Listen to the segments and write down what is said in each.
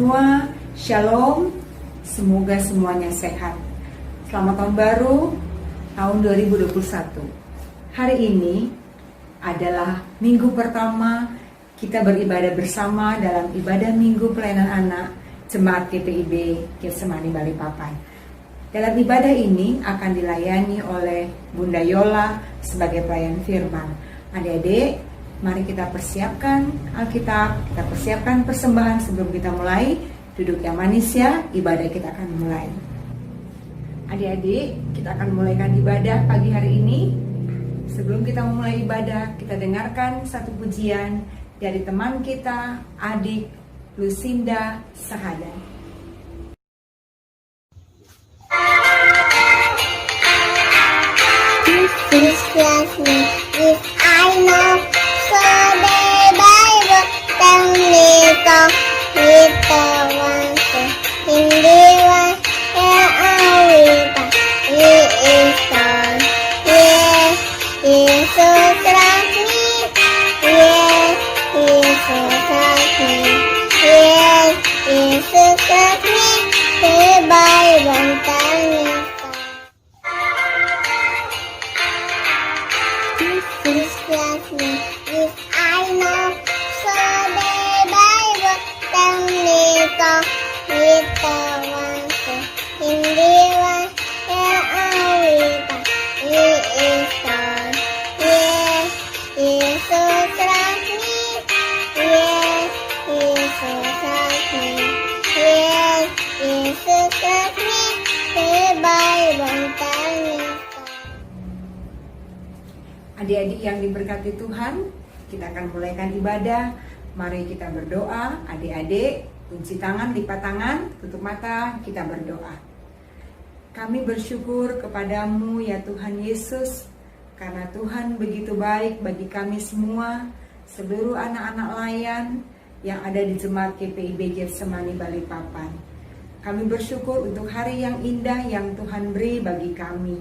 semua, Shalom. Semoga semuanya sehat. Selamat tahun baru, tahun 2021. Hari ini adalah minggu pertama kita beribadah bersama dalam ibadah minggu pelayanan anak Jemaat GPIB Getsemani Balikpapan. Dalam ibadah ini akan dilayani oleh Bunda Yola sebagai pelayan firman. Adik-adik, mari kita persiapkan Alkitab, kita persiapkan persembahan sebelum kita mulai. Duduk yang manis ya, ibadah kita akan mulai. Adik-adik, kita akan mulaikan ibadah pagi hari ini. Sebelum kita memulai ibadah, kita dengarkan satu pujian dari teman kita, adik Lucinda Sahada. This class me if I know so day by day tell me talk with the one in the one where are we is done. Yes, Jesus trust me. Yes, Jesus trust me. Yes, Jesus trust me. Day by day tell me. This class me if I know so day by day tell me talk with the one in the one where are we is done. Yes, Jesus trust me. Yes, Jesus trust me. Yes, Jesus trust me. Day by day tell me. Adik-adik yang diberkati Tuhan, kita akan mulaikan ibadah. Mari kita berdoa. Adik-adik, kunci tangan, lipat tangan, tutup mata, kita berdoa. Kami bersyukur kepadamu ya Tuhan Yesus, karena Tuhan begitu baik bagi kami semua, seluruh anak-anak layan yang ada di Jemaat GPIB Getsemani Balikpapan. Kami bersyukur untuk hari yang indah yang Tuhan beri bagi kami.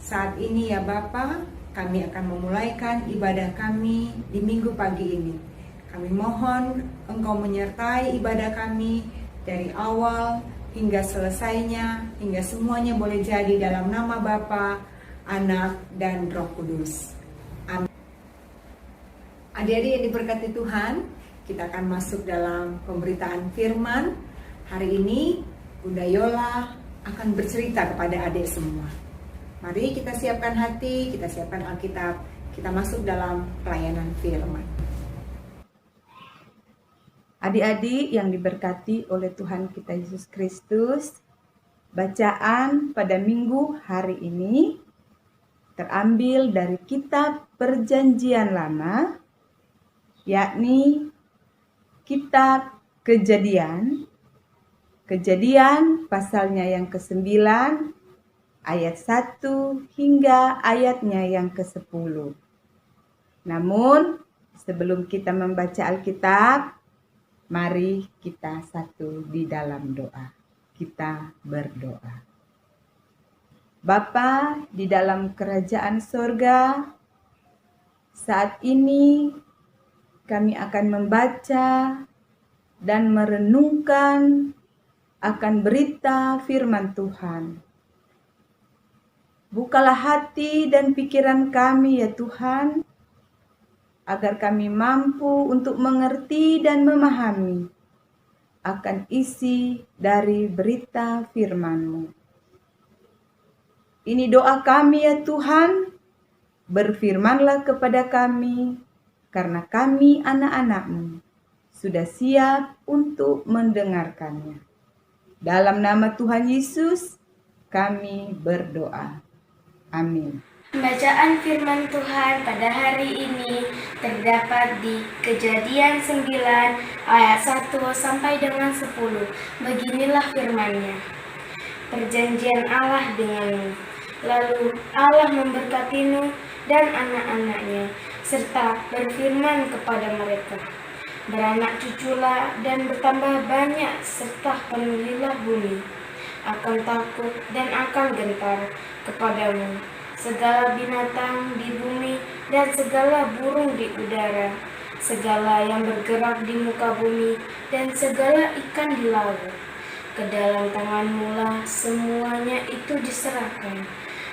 Saat ini ya Bapa, kami akan memulaikan ibadah kami di minggu pagi ini. Kami mohon Engkau menyertai ibadah kami dari awal hingga selesainya, hingga semuanya boleh jadi dalam nama Bapa, Anak, dan Roh Kudus. Amin. Adik-adik yang diberkati Tuhan, kita akan masuk dalam pemberitaan firman. Hari ini Bunda Yola akan bercerita kepada adik semua. Mari kita siapkan hati, kita siapkan Alkitab, kita masuk dalam pelayanan firman. Adik-adik yang diberkati oleh Tuhan kita Yesus Kristus, bacaan pada minggu hari ini terambil dari kitab Perjanjian Lama, yakni kitab Kejadian pasalnya yang ke-9, ayat 1 hingga ayatnya yang ke-10. Namun, sebelum kita membaca Alkitab, mari kita satu di dalam doa. Kita berdoa. Bapa di dalam kerajaan sorga, saat ini kami akan membaca dan merenungkan akan berita firman Tuhan. Bukalah hati dan pikiran kami ya Tuhan, agar kami mampu untuk mengerti dan memahami akan isi dari berita firman-Mu. Ini doa kami ya Tuhan, berfirmanlah kepada kami, karena kami anak-anak-Mu sudah siap untuk mendengarkannya. Dalam nama Tuhan Yesus, kami berdoa. Amin. Bacaan firman Tuhan pada hari ini terdapat di Kejadian 9 ayat 1 sampai dengan 10. Beginilah firman-Nya. Perjanjian Allah denganmu. Lalu Allah memberkati Nuh dan anak-anaknya, serta berfirman kepada mereka, beranak cuculah dan bertambah banyak, serta penuhilah bumi. Akan takut dan akan gentar kepadamu segala binatang di bumi dan segala burung di udara, segala yang bergerak di muka bumi, dan segala ikan di laut. Ke dalam tangan-Mu lah semuanya itu diserahkan.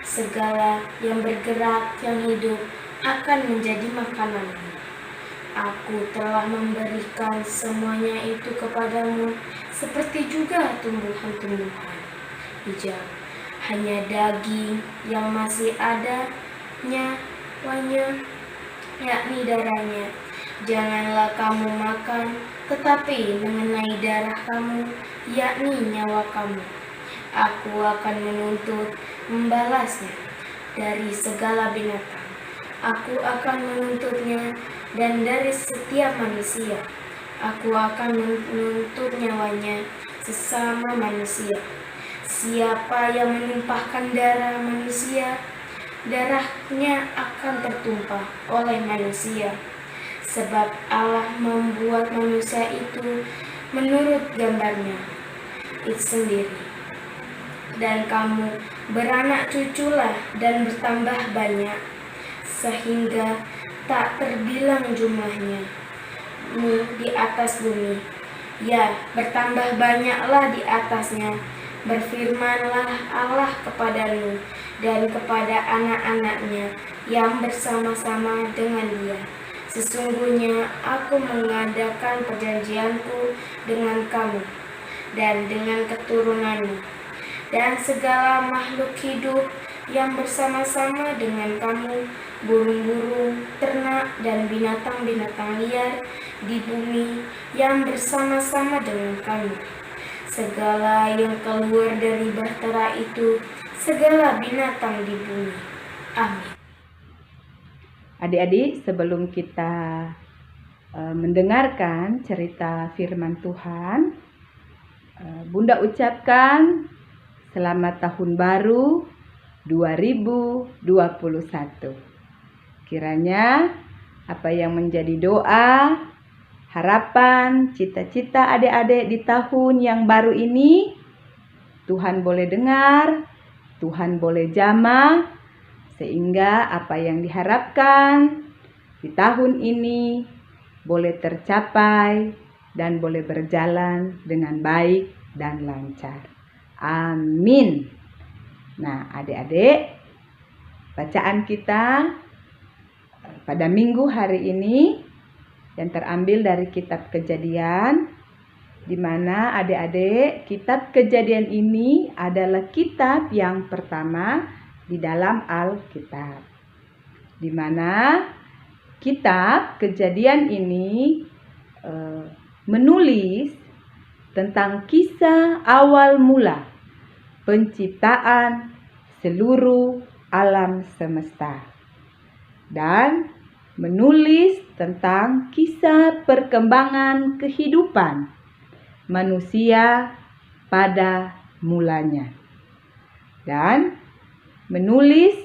Segala yang bergerak, yang hidup, akan menjadi makanan-Mu. Aku telah memberikan semuanya itu kepadamu, seperti juga tumbuhan-tumbuhan hijau. Hanya daging yang masih ada nyawanya, yakni darahnya, janganlah kamu makan, tetapi mengenai darah kamu, yakni nyawa kamu, aku akan menuntut membalasnya dari segala binatang. Aku akan menuntutnya, dan dari setiap manusia aku akan menuntut nyawanya sesama manusia. Siapa yang menumpahkan darah manusia, darahnya akan tertumpah oleh manusia. Sebab Allah membuat manusia itu menurut gambarnya itu sendiri. Dan kamu beranak cuculah dan bertambah banyak, sehingga tak terbilang jumlahnya di atas bumi. Ya, bertambah banyaklah di atasnya. Berfirmanlah Allah kepadamu dan kepada anak-anaknya yang bersama-sama dengan dia. Sesungguhnya aku mengadakan perjanjianku dengan kamu dan dengan keturunanmu, dan segala makhluk hidup yang bersama-sama dengan kamu, burung-burung, ternak, dan binatang-binatang liar di bumi yang bersama-sama dengan kamu. Segala yang keluar dari bahtera itu, segala binatang di bumi. Amin. Adik-adik, sebelum kita mendengarkan cerita firman Tuhan, Bunda ucapkan selamat tahun baru 2021. Kiranya apa yang menjadi doa, harapan, cita-cita adik-adik di tahun yang baru ini, Tuhan boleh dengar, Tuhan boleh jamah, sehingga apa yang diharapkan di tahun ini boleh tercapai dan boleh berjalan dengan baik dan lancar. Amin. Nah, adik-adik, bacaan kita pada minggu hari ini yang terambil dari kitab Kejadian, di mana adik-adik, kitab Kejadian ini adalah kitab yang pertama di dalam Alkitab, di mana kitab Kejadian ini menulis tentang kisah awal mula penciptaan seluruh alam semesta, dan menulis tentang kisah perkembangan kehidupan manusia pada mulanya, dan menulis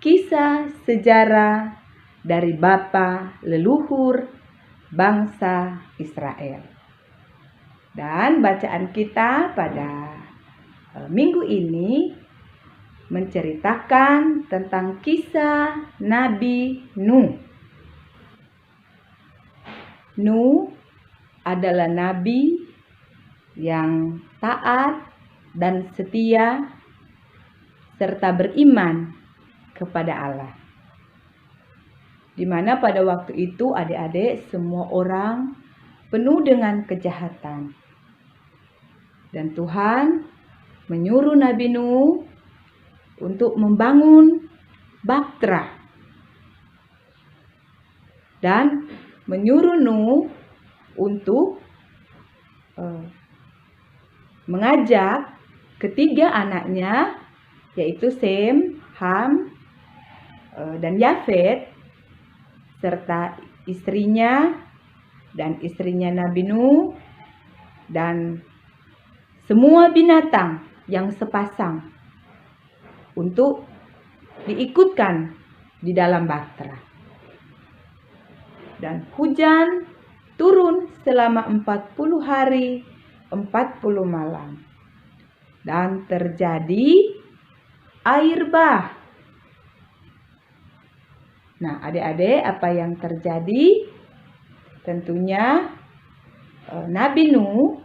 kisah sejarah dari bapa leluhur bangsa Israel. Dan bacaan kita pada minggu ini menceritakan tentang kisah Nabi Nuh. Nuh adalah nabi yang taat dan setia serta beriman kepada Allah. Di mana pada waktu itu adik-adik, semua orang penuh dengan kejahatan. Dan Tuhan menyuruh Nabi Nuh untuk membangun bahtera, dan menyuruh Nuh untuk mengajak ketiga anaknya, yaitu Sem, Ham, dan Yafet, serta istrinya dan istrinya Nabi Nuh, dan semua binatang yang sepasang untuk diikutkan di dalam bahtera. Dan hujan turun selama 40 hari 40 malam, dan terjadi air bah. Nah, adik-adik, apa yang terjadi tentunya Nabi Nuh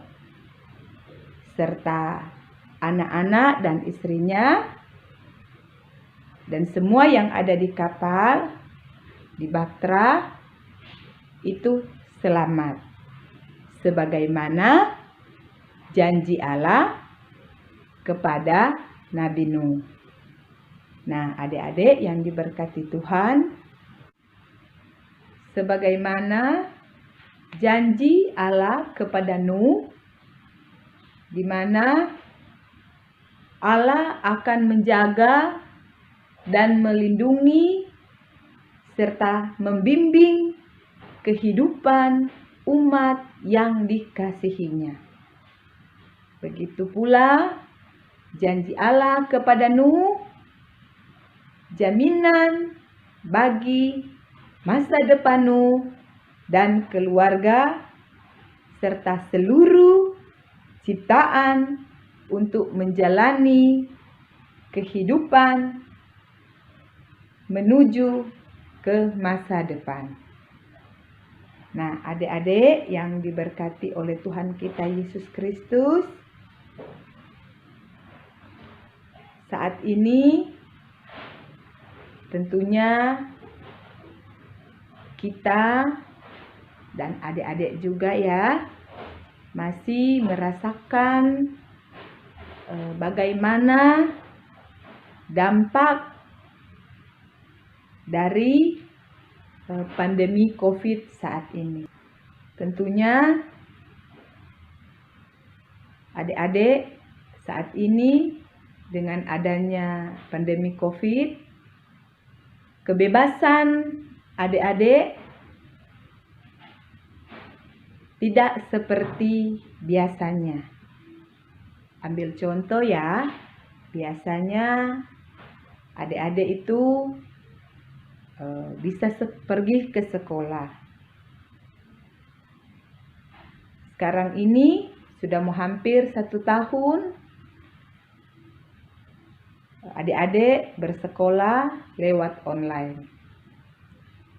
serta anak-anak dan istrinya dan semua yang ada di kapal di Bahtera itu selamat sebagaimana janji Allah kepada Nabi Nuh. Nah, adik-adik yang diberkati Tuhan, sebagaimana janji Allah kepada Nuh, di mana Allah akan menjaga dan melindungi serta membimbing kehidupan umat yang dikasihinya. Begitu pula janji Allah kepada Nuh, jaminan bagi masa depan Nuh dan keluarga serta seluruh ciptaan untuk menjalani kehidupan menuju ke masa depan. Nah, adik-adik yang diberkati oleh Tuhan kita Yesus Kristus, saat ini tentunya kita dan adik-adik juga ya masih merasakan bagaimana dampak dari pandemi COVID saat ini. Tentunya adik-adik saat ini dengan adanya pandemi COVID, kebebasan adik-adik tidak seperti biasanya. Ambil contoh ya, biasanya adik-adik itu bisa pergi ke sekolah. Sekarang ini sudah mau hampir 1 tahun adik-adik bersekolah lewat online.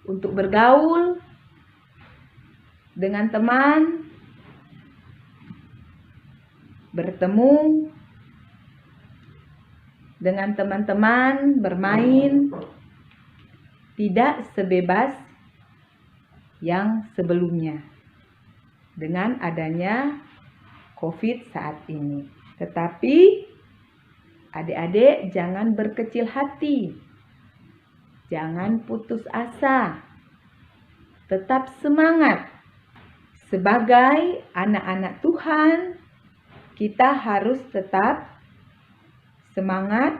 Untuk bergaul dengan teman, bertemu dengan teman-teman, bermain, tidak sebebas yang sebelumnya dengan adanya COVID saat ini. Tetapi adik-adik jangan berkecil hati, jangan putus asa, tetap semangat. Sebagai anak-anak Tuhan, kita harus tetap semangat,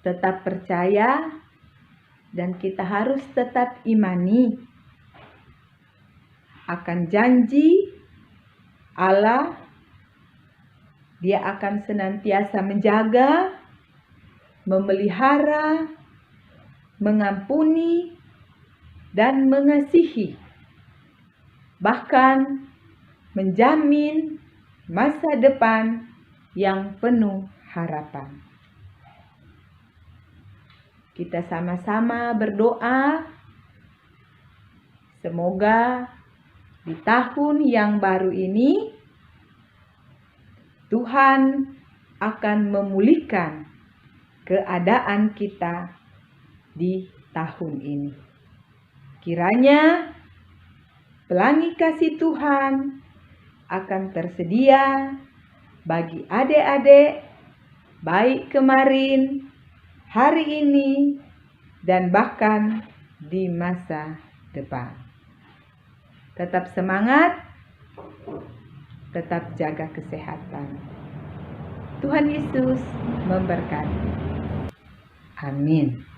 tetap percaya, dan kita harus tetap imani akan janji Allah. Dia akan senantiasa menjaga, memelihara, mengampuni, dan mengasihi. Bahkan menjamin masa depan yang penuh harapan. Kita sama-sama berdoa, semoga di tahun yang baru ini Tuhan akan memulihkan keadaan kita di tahun ini. Kiranya pelangi kasih Tuhan akan tersedia bagi adik-adik, baik kemarin, hari ini, dan bahkan di masa depan. Tetap semangat, tetap jaga kesehatan. Tuhan Yesus memberkati. Amin.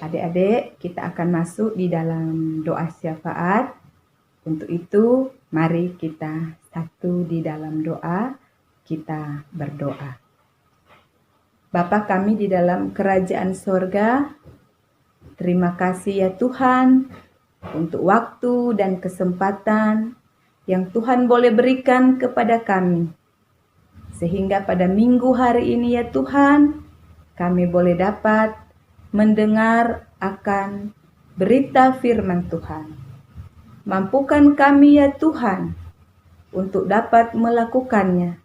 Adik-adik, kita akan masuk di dalam doa syafaat. Untuk itu, mari kita satu di dalam doa, kita berdoa. Bapa kami di dalam kerajaan sorga, terima kasih ya Tuhan untuk waktu dan kesempatan yang Tuhan boleh berikan kepada kami. Sehingga pada minggu hari ini ya Tuhan, kami boleh dapat mendengar akan berita firman Tuhan. Mampukan kami ya Tuhan untuk dapat melakukannya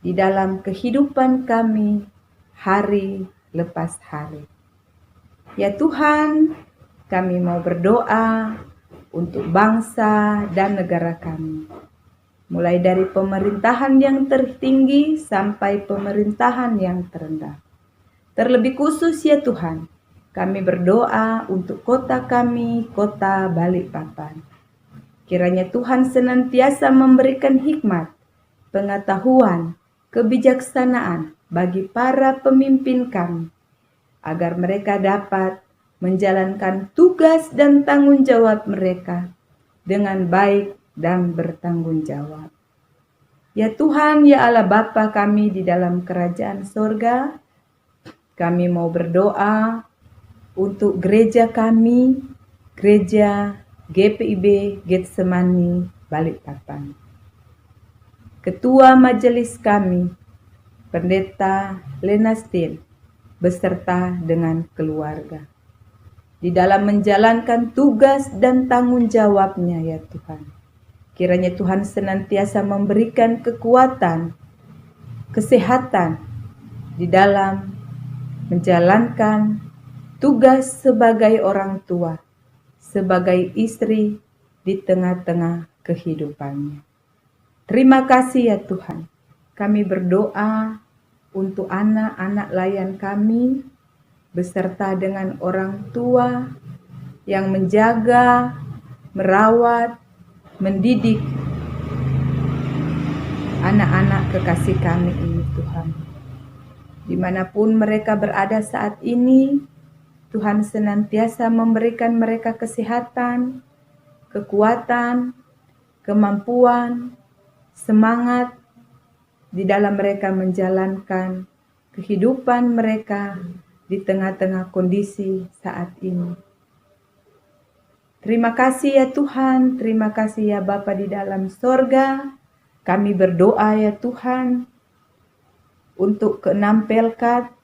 di dalam kehidupan kami hari lepas hari. Ya Tuhan, kami mau berdoa untuk bangsa dan negara kami. Mulai dari pemerintahan yang tertinggi sampai pemerintahan yang terendah. Terlebih khusus ya Tuhan, kami berdoa untuk kota kami, kota Balikpapan. Kiranya Tuhan senantiasa memberikan hikmat, pengetahuan, kebijaksanaan bagi para pemimpin kami, agar mereka dapat menjalankan tugas dan tanggung jawab mereka dengan baik dan bertanggung jawab. Ya Tuhan, ya Allah Bapa kami di dalam kerajaan sorga, kami mau berdoa untuk gereja kami, gereja GPIB Getsemani Balikpapan. Ketua majelis kami, Pendeta Lenastin, beserta dengan keluarga. Di dalam menjalankan tugas dan tanggung jawabnya ya Tuhan. Kiranya Tuhan senantiasa memberikan kekuatan, kesehatan di dalam menjalankan tugas sebagai orang tua, sebagai istri di tengah-tengah kehidupannya. Terima kasih ya Tuhan. Kami berdoa untuk anak-anak layan kami, beserta dengan orang tua yang menjaga, merawat, mendidik anak-anak kekasih kami ini Tuhan. Dimanapun mereka berada saat ini, Tuhan senantiasa memberikan mereka kesehatan, kekuatan, kemampuan, semangat di dalam mereka menjalankan kehidupan mereka di tengah-tengah kondisi saat ini. Terima kasih ya Tuhan, terima kasih ya Bapa di dalam sorga. Kami berdoa ya Tuhan untuk ke-6 Pelkat,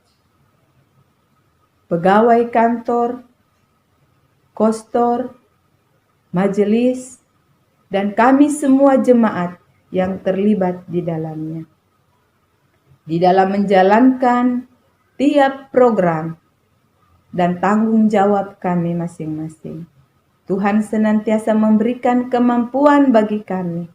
pegawai kantor, kostor, majelis, dan kami semua jemaat yang terlibat di dalamnya. Di dalam menjalankan tiap program dan tanggung jawab kami masing-masing. Tuhan senantiasa memberikan kemampuan bagi kami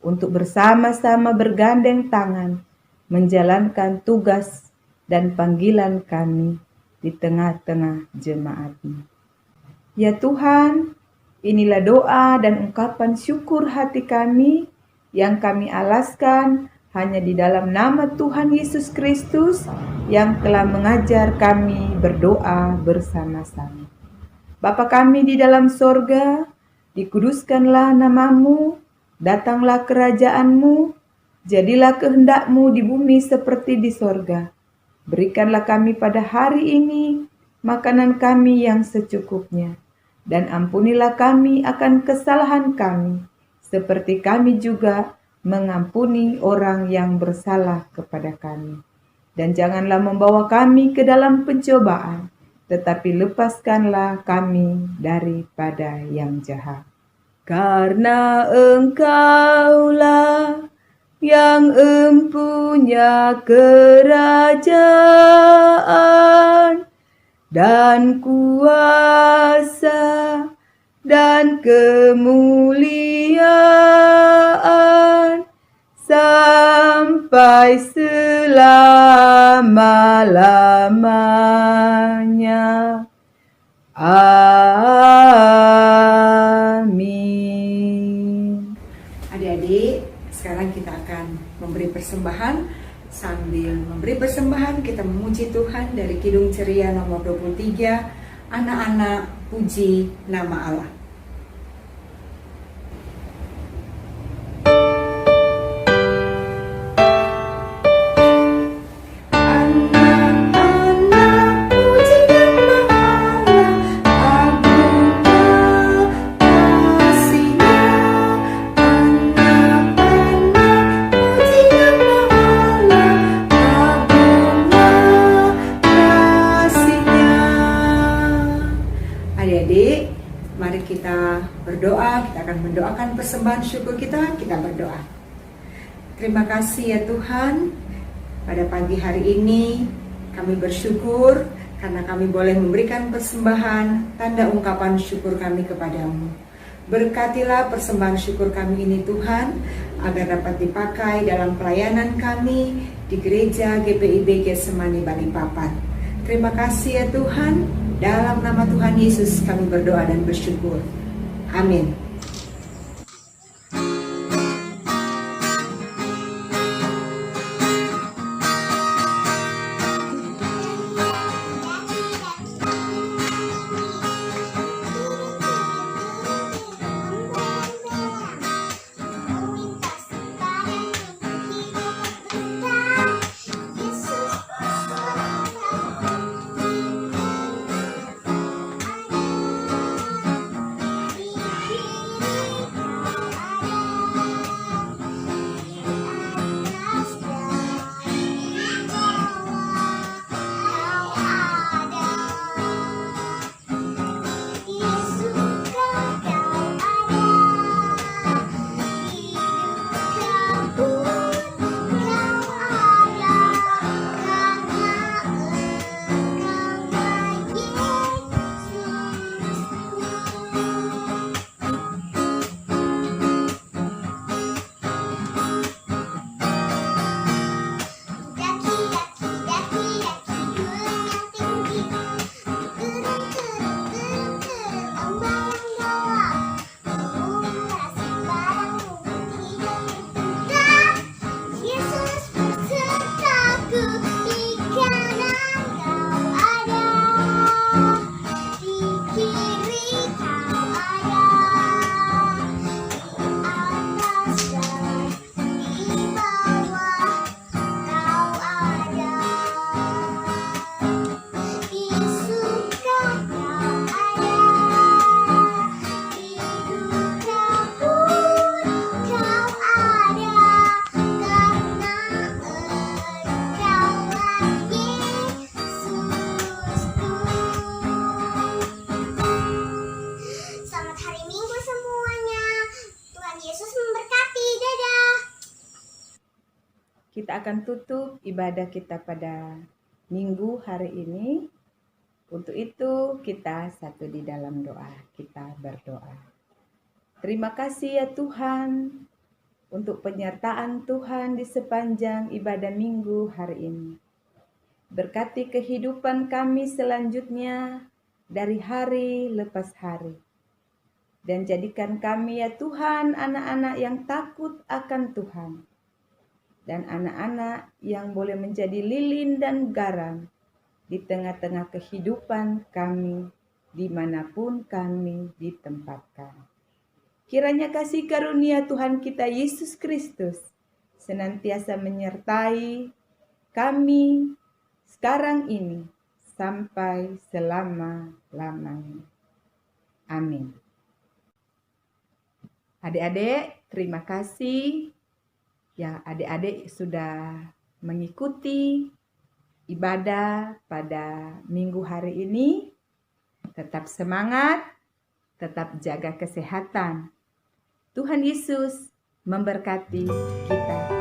untuk bersama-sama bergandeng tangan menjalankan tugas dan panggilan kami di tengah-tengah jemaat-Mu. Ya Tuhan, inilah doa dan ungkapan syukur hati kami yang kami alaskan hanya di dalam nama Tuhan Yesus Kristus yang telah mengajar kami berdoa bersama-sama. Bapa kami di dalam sorga, dikuduskanlah nama-Mu, datanglah kerajaan-Mu, jadilah kehendak-Mu di bumi seperti di sorga. Berikanlah kami pada hari ini makanan kami yang secukupnya, dan ampunilah kami akan kesalahan kami, seperti kami juga mengampuni orang yang bersalah kepada kami. Dan janganlah membawa kami ke dalam pencobaan, tetapi lepaskanlah kami daripada yang jahat. Karena Engkaulah yang empunya kerajaan dan kuasa dan kemuliaan sampai selama-lamanya. Amin. Adik-adik, sekarang kita akan memberi persembahan. Sambil memberi persembahan, kita memuji Tuhan dari Kidung Ceria nomor 23. Anak-anak puji nama Allah. Adik-adik, mari kita berdoa. Kita akan mendoakan persembahan syukur kita. Kita berdoa. Terima kasih ya Tuhan, pada pagi hari ini kami bersyukur karena kami boleh memberikan persembahan, tanda ungkapan syukur kami kepadamu. Berkatilah persembahan syukur kami ini Tuhan, agar dapat dipakai dalam pelayanan kami di gereja GPIB Getsemani Balikpapan. Terima kasih ya Tuhan. Dalam nama Tuhan Yesus kami berdoa dan bersyukur. Amin. Kita akan tutup ibadah kita pada minggu hari ini. Untuk itu kita satu di dalam doa. Kita berdoa. Terima kasih ya Tuhan untuk penyertaan Tuhan di sepanjang ibadah minggu hari ini. Berkati kehidupan kami selanjutnya dari hari lepas hari. Dan jadikan kami ya Tuhan anak-anak yang takut akan Tuhan. Dan anak-anak yang boleh menjadi lilin dan garam di tengah-tengah kehidupan kami, dimanapun kami ditempatkan. Kiranya kasih karunia Tuhan kita Yesus Kristus senantiasa menyertai kami sekarang ini sampai selama-lamanya. Amin. Adik-adik, terima kasih. Ya, adik-adik sudah mengikuti ibadah pada minggu hari ini. Tetap semangat, tetap jaga kesehatan. Tuhan Yesus memberkati kita.